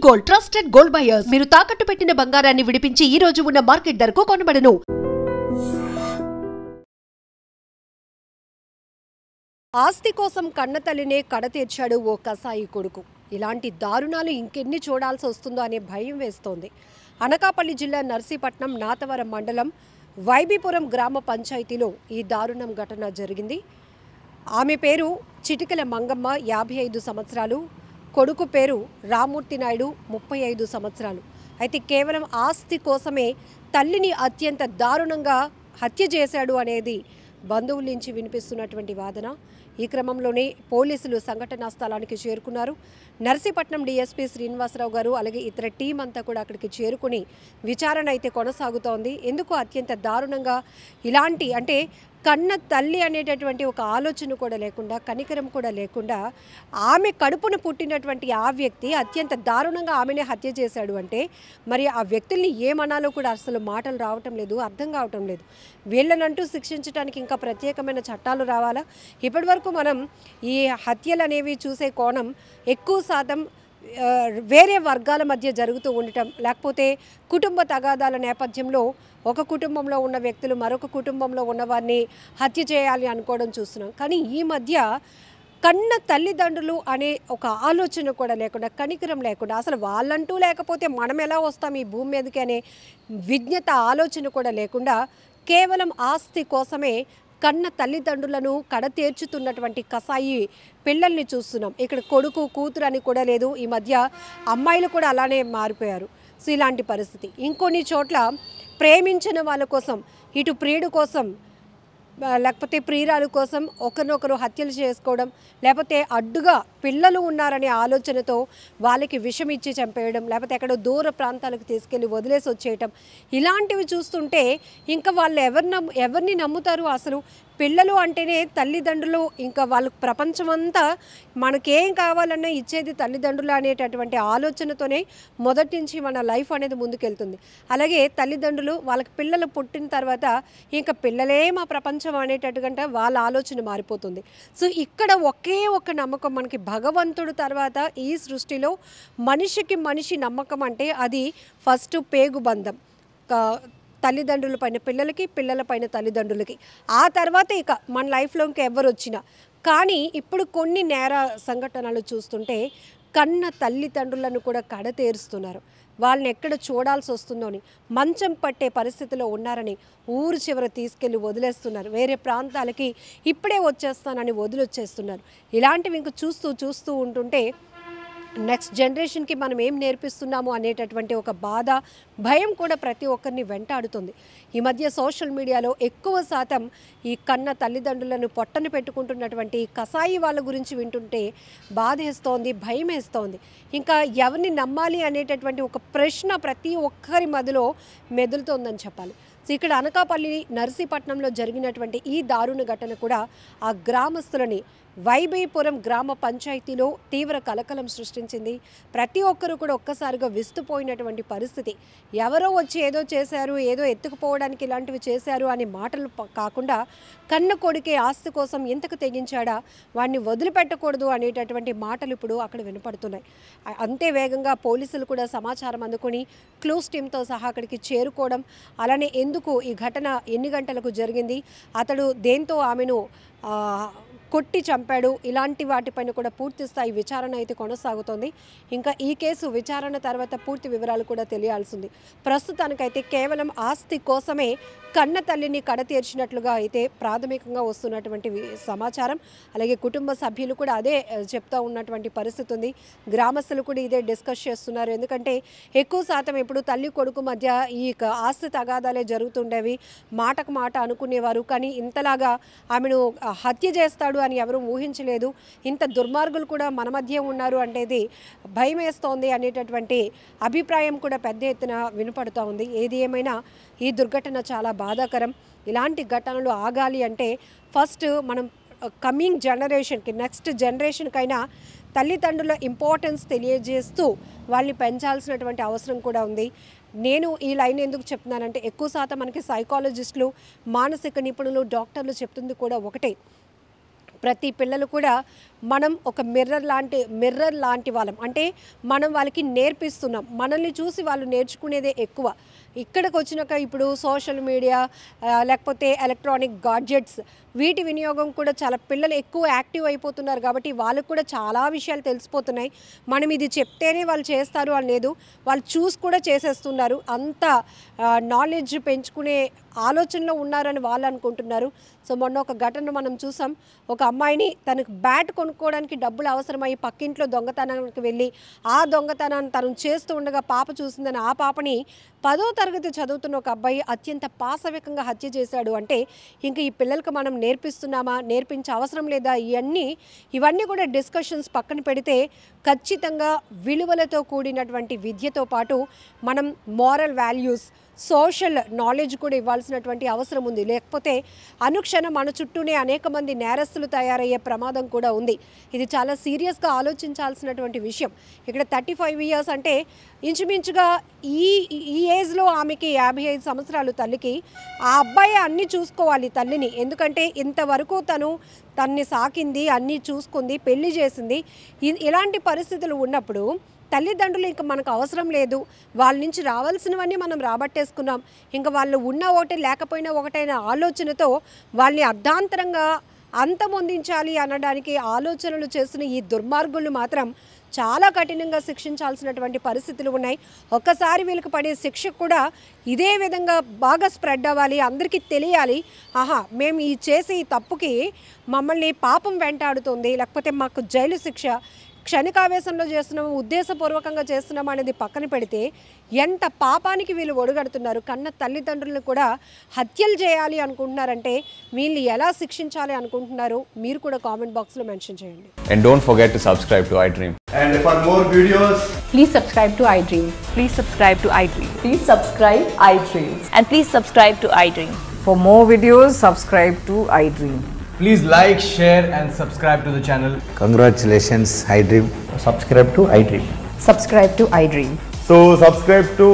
Gold trusted gold buyers మీరు తాకట్టు పెట్టిన బంగారాన్ని విడిపించి ఈ రోజు ఉన్న మార్కెట్ ధరకు కొనబడను. ఆస్తి కోసం కన్నతల్లినే కడతీర్చాడు ఓ కసాయి కొడుకు. ఇలాంటి దారుణాలు ఇంకెన్ని చూడాల్సి వస్తుందో అనే భయం వేస్తోంది. అనకాపల్లి జిల్లా నర్సీపట్నం నాతవరం మండలం వైబీపురం గ్రామ పంచాయతీలో ఈ దారుణం ఘటన జరిగింది. ఆమె పేరు చిటికల మంగమ్మ, 55 సంవత్సరాలు. కొడుకు పేరు రామూర్తి నాయుడు, 35 సంవత్సరాలు. అయితే కేవలం ఆస్తి కోసమే తల్లిని అత్యంత దారుణంగా హత్య చేశాడు అనేది బంధువుల నుంచి వినిపిస్తున్నటువంటి వాదన. ఈ క్రమంలోనే పోలీసులు సంఘటనా స్థలానికి చేరుకున్నారు. నర్సీపట్నం డీఎస్పీ శ్రీనివాసరావు గారు అలాగే ఇతర టీం అంతా కూడా అక్కడికి చేరుకుని విచారణ అయితే కొనసాగుతోంది. ఎందుకు అత్యంత దారుణంగా ఇలాంటి అంటే కన్న తల్లి అనేటటువంటి ఒక ఆలోచన కూడా లేకుండా, కనికరం కూడా లేకుండా ఆమె కడుపును పుట్టినటువంటి ఆ వ్యక్తి అత్యంత దారుణంగా ఆమెనే హత్య చేశాడు అంటే మరి ఆ వ్యక్తుల్ని ఏమనాలో కూడా అసలు మాటలు రావటం లేదు, అర్థం కావటం లేదు. వీళ్ళనంటూ శిక్షించడానికి ఇంకా ప్రత్యేకమైన చట్టాలు రావాలా? ఇప్పటివరకు మనం ఈ హత్యలు అనేవి చూసే కోణం ఎక్కువ శాతం వేరే వర్గాల మధ్య జరుగుతూ ఉండటం, లేకపోతే కుటుంబ తగాదాల నేపథ్యంలో ఒక కుటుంబంలో ఉన్న వ్యక్తులు మరొక కుటుంబంలో ఉన్నవారిని హత్య చేయాలి అనుకోవడం చూస్తున్నాం. కానీ ఈ మధ్య కన్న తల్లిదండ్రులు అనే ఒక ఆలోచన కూడా లేకుండా, కనికరం లేకుండా, అసలు వాళ్ళంటూ లేకపోతే మనం ఎలా వస్తాం ఈ భూమి మీదకి అనే విజ్ఞత ఆలోచన కూడా లేకుండా కేవలం ఆస్తి కోసమే కన్న తల్లిదండ్రులను కడతేర్చుతున్నటువంటి కసాయి పిల్లల్ని చూస్తున్నాం. ఇక్కడ కొడుకు కూతురు అని కూడా లేదు. ఈ మధ్య అమ్మాయిలు కూడా అలానే మారిపోయారు. సో ఇలాంటి పరిస్థితి. ఇంకొన్ని చోట్ల ప్రేమించిన వాళ్ళ కోసం, ఇటు ప్రియుడు కోసం లేకపోతే ప్రియురాలు కోసం ఒకరినొకరు హత్యలు చేసుకోవడం, లేకపోతే అడ్డుగా పిల్లలు ఉన్నారనే ఆలోచనతో వాళ్ళకి విషం ఇచ్చి చంపేయడం, లేకపోతే ఎక్కడో దూర ప్రాంతాలకు తీసుకెళ్ళి వదిలేసి వచ్చేయటం, ఇలాంటివి చూస్తుంటే ఇంకా వాళ్ళు ఎవరిని నమ్ముతారు? అసలు పిల్లలు అంటేనే తల్లిదండ్రులు, ఇంకా వాళ్ళకు ప్రపంచమంతా మనకేం కావాలన్నా ఇచ్చేది తల్లిదండ్రులు అనేటటువంటి ఆలోచనతోనే మొదటి నుంచి మన లైఫ్ అనేది ముందుకెళ్తుంది. అలాగే తల్లిదండ్రులు వాళ్ళకి పిల్లలు పుట్టిన తర్వాత ఇంకా పిల్లలే మా ప్రపంచం అనేటట్టుగా వాళ్ళ ఆలోచన మారిపోతుంది. సో ఇక్కడ ఒకే ఒక నమ్మకం మనకి, భగవంతుడు తర్వాత ఈ సృష్టిలో మనిషికి మనిషి నమ్మకం అంటే అది ఫస్ట్ పేగు బంధం, తల్లిదండ్రుల పైన పిల్లలకి, పిల్లల పైన తల్లిదండ్రులకి, ఆ తర్వాత ఇక మన లైఫ్లో ఇంకా ఎవరు వచ్చినా. కానీ ఇప్పుడు కొన్ని నేర సంఘటనలు చూస్తుంటే కన్న తల్లిదండ్రులను కూడా కడతేరుస్తున్నారు. వాళ్ళని ఎక్కడ చూడాల్సి వస్తుందో అని, మంచం పట్టే పరిస్థితిలో ఉన్నారని ఊరు చివర తీసుకెళ్ళి వదిలేస్తున్నారు. వేరే ప్రాంతాలకి ఇప్పుడే వచ్చేస్తానని వదిలొచ్చేస్తున్నారు. ఇలాంటివి ఇంక చూస్తూ ఉంటుంటే నెక్స్ట్ జనరేషన్కి మనం ఏం నేర్పిస్తున్నాము అనేటటువంటి ఒక బాధ, భయం కూడా ప్రతి ఒక్కరిని వెంటాడుతుంది. ఈ మధ్య సోషల్ మీడియాలో ఎక్కువ శాతం ఈ కన్న తల్లిదండ్రులను పొట్టను పెట్టుకుంటున్నటువంటి కసాయి వాళ్ళ గురించి వింటుంటే బాధేస్తోంది, భయం వేస్తోంది. ఇంకా ఎవరిని నమ్మాలి అనేటటువంటి ఒక ప్రశ్న ప్రతి ఒక్కరి మదిలో మెదులుతోందని చెప్పాలి. సో ఇక్కడ అనకాపల్లి నర్సీపట్నంలో జరిగినటువంటి ఈ దారుణ ఘటన కూడా ఆ గ్రామస్తులని, వైబీపురం గ్రామ పంచాయతీలో తీవ్ర కలకలం సృష్టించింది. ప్రతి ఒక్కరూ కూడా ఒక్కసారిగా విస్తుపోయినటువంటి పరిస్థితి. ఎవరో వచ్చి ఏదో చేశారు, ఏదో ఎత్తుకుపోవడానికి ఇలాంటివి చేశారు అనే మాటలు కాకుండా కన్న కొడుకే ఆస్తి కోసం ఇంతకు తెగించాడా, వాడిని వదిలిపెట్టకూడదు అనేటటువంటి మాటలు ఇప్పుడు అక్కడ వినపడుతున్నాయి. అంతే వేగంగా పోలీసులు కూడా సమాచారం అందుకొని క్లూస్ టీంతో సహా అక్కడికి చేరుకోవడం, అలానే ఎందుకు ఈ ఘటన ఎన్ని గంటలకు జరిగింది, అతడు దేంతో ఆమెను కొట్టి చంపాడు, ఇలాంటి వాటిపైన కూడా పూర్తి స్థాయి విచారణ అయితే కొనసాగుతోంది. ఇంకా ఈ కేసు విచారణ తర్వాత పూర్తి వివరాలు కూడా తెలియాల్సింది. ప్రస్తుతానికైతే కేవలం ఆస్తి కోసమే కన్న తల్లిని కడతీర్చినట్లుగా అయితే ప్రాథమికంగా వస్తున్నటువంటి సమాచారం. అలాగే కుటుంబ సభ్యులు కూడా అదే చెప్తా ఉన్నటువంటి పరిస్థితి ఉంది. గ్రామస్తులు కూడా ఇదే డిస్కస్ చేస్తున్నారు. ఎందుకంటే ఎక్కువ శాతం ఇప్పుడు తల్లి కొడుకు మధ్య ఈ ఆస్తి తగాదాలే జరుగుతుండేవి. మాటకు మాట అనుకునేవారు. కానీ ఇంతలాగా ఆమెను హత్య చేస్తాడు అని ఎవరూ ఊహించలేదు. ఇంత దుర్మార్గులు కూడా మన మధ్య ఉన్నారు అనేది భయం వేస్తోంది అనేటటువంటి అభిప్రాయం కూడా పెద్ద ఎత్తున వినపడుతూ ఉంది. ఏది ఏమైనా ఈ దుర్ఘటన చాలా బాధాకరం. ఇలాంటి ఘటనలు ఆగాలి అంటే ఫస్ట్ మనం కమింగ్ జనరేషన్కి, నెక్స్ట్ జనరేషన్కైనా తల్లిదండ్రుల ఇంపార్టెన్స్ తెలియజేస్తూ వాళ్ళని పెంచాల్సినటువంటి అవసరం కూడా ఉంది. నేను ఈ లైన్ ఎందుకు చెప్తున్నానంటే ఎక్కువ శాతం మనకి సైకాలజిస్టులు, మానసిక నిపుణులు, డాక్టర్లు చెప్తుంది కూడా ఒకటే, ప్రతి పిల్లలు కూడా మనం ఒక మిర్రర్ లాంటి వాళ్ళం. అంటే మనం వాళ్ళకి నేర్పిస్తున్నాం, మనల్ని చూసి వాళ్ళు నేర్చుకునేదే ఎక్కువ. ఇక్కడికి వచ్చినాక ఇప్పుడు సోషల్ మీడియా లేకపోతే ఎలక్ట్రానిక్ గాడ్జెట్స్ వీటి వినియోగం కూడా చాలా పిల్లలు ఎక్కువ యాక్టివ్ అయిపోతున్నారు కాబట్టి వాళ్ళకు కూడా చాలా విషయాలు తెలిసిపోతున్నాయి. మనం ఇది చెప్తేనే వాళ్ళు చేస్తారు అని లేదు, వాళ్ళు చూసి కూడా చేసేస్తున్నారు. అంత నాలెడ్జ్ పెంచుకునే ఆలోచనలో ఉన్నారని వాళ్ళు అనుకుంటున్నారు. సో మొన్న ఒక ఘటన మనం చూసాం. ఒక అమ్మాయిని తనకు బ్యాట్ కొనుక్కోవడానికి డబ్బులు అవసరమై పక్కింట్లో దొంగతనానికి వెళ్ళి ఆ దొంగతనాన్ని తను చేస్తూ ఉండగా పాప చూసిందని ఆ పాపని 10వ తరగతి చదువుతున్న ఒక అబ్బాయి అత్యంత పాశవికంగా హత్య చేశాడు. అంటే ఇంక ఈ పిల్లలకు మనం నేర్పిస్తున్నామా, నేర్పించే అవసరం లేదా, ఇవన్నీ కూడా డిస్కషన్స్ పక్కన పెడితే ఖచ్చితంగా విలువలతో కూడినటువంటి విద్యతో పాటు మనం మోరల్ వాల్యూస్, సోషల్ నాలెడ్జ్ కూడా ఇవ్వాల్సినటువంటి అవసరం ఉంది. లేకపోతే అనుక్షణం మన చుట్టూనే అనేక మంది నేరస్తులు తయారయ్యే ప్రమాదం కూడా ఉంది. ఇది చాలా సీరియస్గా ఆలోచించాల్సినటువంటి విషయం. ఇక్కడ 35 ఇయర్స్ అంటే ఇంచుమించుగా ఈ ఏజ్లో ఆమెకి 55 సంవత్సరాలు తల్లికి. ఆ అబ్బాయి అన్నీ చూసుకోవాలి తల్లిని, ఎందుకంటే ఇంతవరకు తన్ని సాకింది, అన్నీ చూసుకుంది, పెళ్లి చేసింది. ఇలాంటి పరిస్థితులు ఉన్నప్పుడు తల్లిదండ్రులు ఇంకా మనకు అవసరం లేదు, వాళ్ళ నుంచి రావాల్సినవన్నీ మనం రాబట్టేసుకున్నాం, ఇంకా వాళ్ళు ఉన్న ఒకటే లేకపోయినా ఒకటైన ఆలోచనతో వాళ్ళని అర్ధాంతరంగా అంతమొందించాలి అనడానికి ఆలోచనలు చేస్తున్న ఈ దుర్మార్గులు మాత్రం చాలా కఠినంగా శిక్షించాల్సినటువంటి పరిస్థితులు ఉన్నాయి. ఒక్కసారి వీళ్ళకి పడే శిక్ష కూడా ఇదే విధంగా బాగా స్ప్రెడ్ అవ్వాలి, అందరికీ తెలియాలి. మేము ఈ చేసే ఈ తప్పుకి మమ్మల్ని పాపం వెంటాడుతుంది, లేకపోతే మాకు జైలు శిక్ష, క్షణికావేశంలో చేస్తున్నాము, ఉద్దేశపూర్వకంగా చేస్తున్నాము అనేది పక్కన పెడితే ఎంత పాపానికి వీళ్ళు ఒడుగడుతున్నారు. కన్న తల్లిదండ్రులను కూడా హత్యలు చేయాలి అనుకుంటున్నారంటే వీళ్ళు ఎలా శిక్షించాలి అనుకుంటున్నారు మీరు కూడా కామెంట్ బాక్స్లో మెన్షన్ చేయండి. And don't forget to subscribe to iDream. And for more videos, please subscribe to iDream. Please subscribe to iDream. Please subscribe iDream. And please subscribe to iDream. For more videos, subscribe to iDream. Please like, share and subscribe to the channel. Congratulations, iDream. Subscribe to iDream. Subscribe to iDream. so subscribe to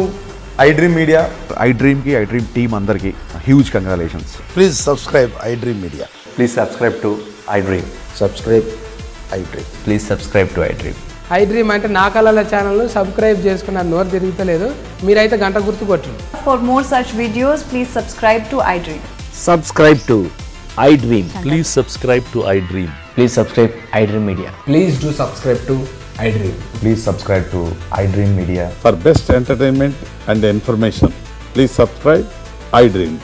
iDream Media. iDream team andarki huge congratulations. Please subscribe iDream Media. Please subscribe to iDream. Subscribe iDream. Please subscribe to iDream. iDream అంటే నా కళల ఛానల్ను subscribe చేసుకున్న నోరు తిరుగుతలేదు, మీరైతే గంట గుర్తు కొట్టండి. For more such videos, please subscribe to iDream. Subscribe to iDream. Please subscribe to iDream. Please subscribe iDream Media. Please do subscribe to iDream. Please subscribe to iDream Media. For best entertainment and information, please subscribe iDream.